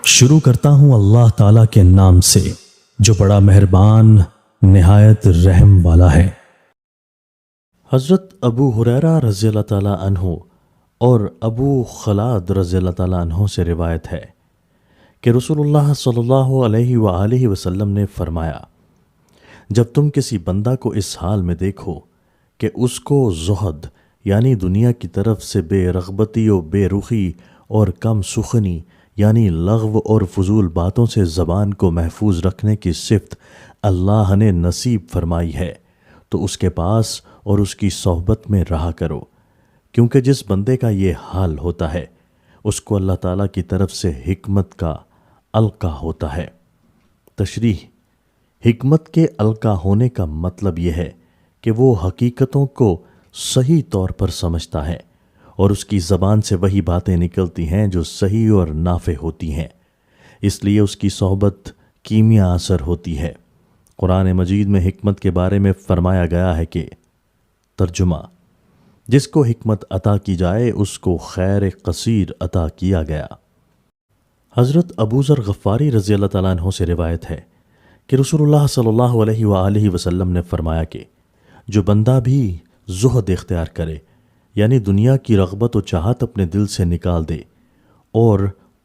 شروع کرتا ہوں اللہ تعالیٰ کے نام سے جو بڑا مہربان نہایت رحم والا ہے۔ حضرت ابو ہریرہ رضی اللہ تعالیٰ عنہ اور ابو خلاد رضی اللہ تعالیٰ عنہ سے روایت ہے کہ رسول اللہ صلی اللہ علیہ وآلہ وسلم نے فرمایا، جب تم کسی بندہ کو اس حال میں دیکھو کہ اس کو زہد یعنی دنیا کی طرف سے بے رغبتی و بے رخی اور کم سخنی یعنی لغو اور فضول باتوں سے زبان کو محفوظ رکھنے کی صفت اللہ نے نصیب فرمائی ہے، تو اس کے پاس اور اس کی صحبت میں رہا کرو، کیونکہ جس بندے کا یہ حال ہوتا ہے اس کو اللہ تعالیٰ کی طرف سے حکمت کا القا ہوتا ہے۔ تشریح: حکمت کے القا ہونے کا مطلب یہ ہے کہ وہ حقیقتوں کو صحیح طور پر سمجھتا ہے اور اس کی زبان سے وہی باتیں نکلتی ہیں جو صحیح اور نافع ہوتی ہیں، اس لیے اس کی صحبت کیمیا اثر ہوتی ہے۔ قرآن مجید میں حکمت کے بارے میں فرمایا گیا ہے کہ ترجمہ: جس کو حکمت عطا کی جائے اس کو خیر کثیر عطا کیا گیا۔ حضرت ابو ذر غفاری رضی اللہ تعالیٰ عنہ سے روایت ہے کہ رسول اللہ صلی اللہ علیہ وآلہ وسلم نے فرمایا کہ جو بندہ بھی زہد اختیار کرے یعنی دنیا کی رغبت و چاہت اپنے دل سے نکال دے اور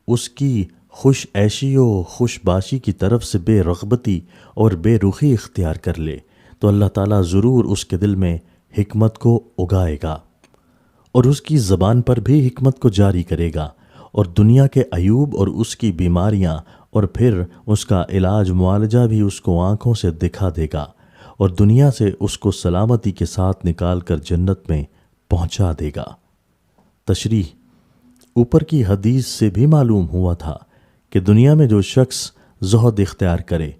اس کی خوش عیشی و خوش باشی کی طرف سے بے رغبتی اور بے رخی اختیار کر لے تو اللہ تعالیٰ ضرور اس کے دل میں حکمت کو اگائے گا اور اس کی زبان پر بھی حکمت کو جاری کرے گا اور دنیا کے عیوب اور اس کی بیماریاں اور پھر اس کا علاج معالجہ بھی اس کو آنکھوں سے دکھا دے گا اور دنیا سے اس کو سلامتی کے ساتھ نکال کر جنت میں پہنچا دے گا۔ تشریح: اوپر کی حدیث سے بھی معلوم ہوا تھا کہ دنیا میں جو شخص زہد اختیار کرے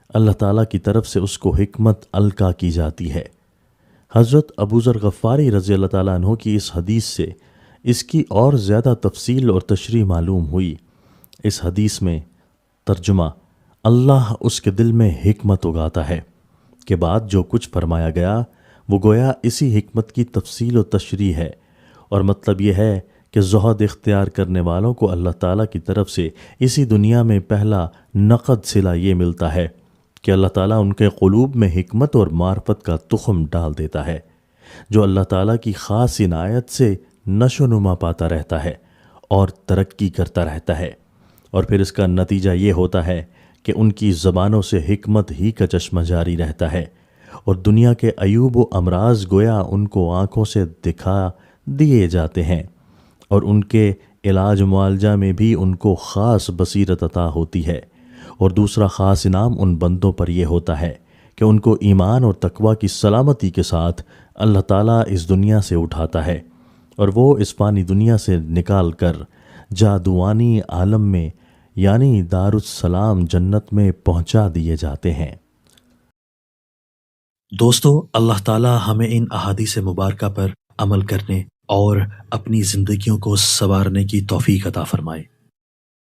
اللہ تعالیٰ کی طرف سے اس کو حکمت القا کی جاتی ہے۔ حضرت ابو ذر غفاری رضی اللہ تعالیٰ عنہ کی اس حدیث سے اس کی اور زیادہ تفصیل اور تشریح معلوم ہوئی۔ اس حدیث میں ترجمہ: اللہ اس کے دل میں حکمت اگاتا ہے کے بعد جو کچھ فرمایا گیا وہ گویا اسی حکمت کی تفصیل و تشریح ہے، اور مطلب یہ ہے کہ زہد اختیار کرنے والوں کو اللہ تعالیٰ کی طرف سے اسی دنیا میں پہلا نقد صلہ یہ ملتا ہے کہ اللہ تعالیٰ ان کے قلوب میں حکمت اور معرفت کا تخم ڈال دیتا ہے، جو اللہ تعالیٰ کی خاص عنایت سے نشو و نما پاتا رہتا ہے اور ترقی کرتا رہتا ہے، اور پھر اس کا نتیجہ یہ ہوتا ہے کہ ان کی زبانوں سے حکمت ہی کا چشمہ جاری رہتا ہے اور دنیا کے عیوب و امراض گویا ان کو آنکھوں سے دکھا دیے جاتے ہیں، اور ان کے علاج معالجہ میں بھی ان کو خاص بصیرت عطا ہوتی ہے۔ اور دوسرا خاص انعام ان بندوں پر یہ ہوتا ہے کہ ان کو ایمان اور تقوی کی سلامتی کے ساتھ اللہ تعالیٰ اس دنیا سے اٹھاتا ہے اور وہ اس فانی دنیا سے نکال کر جادوانی عالم میں یعنی دارالسلام جنت میں پہنچا دیے جاتے ہیں۔ دوستو، اللہ تعالیٰ ہمیں ان احادیث مبارکہ پر عمل کرنے اور اپنی زندگیوں کو سنوارنے کی توفیق عطا فرمائے۔